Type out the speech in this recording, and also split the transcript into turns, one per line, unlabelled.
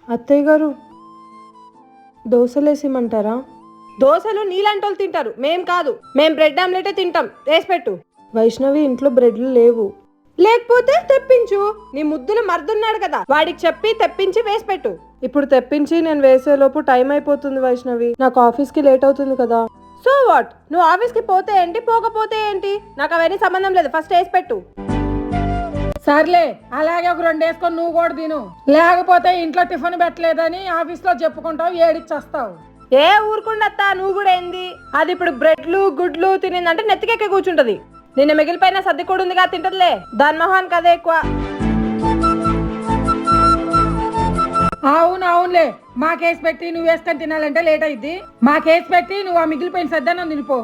అత్తయ్య గారు దోశలేసిమంటారా?
దోశలు నీలాంటోళ్ళు తింటారు, మేం కాదు. మేం బ్రెడ్ ఆమ్లెటే తింటాం. వేసి పెట్టు.
వైష్ణవి ఇంట్లో బ్రెడ్లు లేవు.
లేకపోతే తెప్పించు. నీ ముద్దులు మర్దున్నాడు కదా, వాడికి చెప్పి తెప్పించి వేసి పెట్టు.
ఇప్పుడు తెప్పించి నేను వేసేలోపు టైం అయిపోతుంది వైష్ణవి. నాకు ఆఫీస్కి లేట్ అవుతుంది కదా.
So what? నువ్వు ఆఫీస్కి పోతే ఏంటి, పోకపోతే ఏంటి? నాకు అవన్నీ సంబంధం లేదు. ఫస్ట్ వేసి పెట్టు.
సర్లే, అలాగే ఒక 2 వేసుకొని నువ్వు కూడా తిను. లేకపోతే ఇంట్లో టిఫిన్ పెట్టలేదని ఆఫీస్లో చెప్పుకుంటావు, ఏడిచ్చేస్తావు.
ఏ ఊరుకుండత్తా, నువ్వు కూడా ఏంది? అది ఇప్పుడు బ్రెడ్లు గుడ్లు తినిందంటే నెత్తికెక్కి కూర్చుంటది. నిన్న మిగిలిపోయిన సర్ది కూడా ఉందిగా, తింటదిలే. దాని మొహాన్ కదే ఎక్కువ.
అవునులే, మా కేసు పెట్టి నువ్వు వేసుకొని తినాలంటే లేట్ అయింది. మా కేసు పెట్టి నువ్వు ఆ మిగిలిపోయిన సద్దన్నం తినిపో.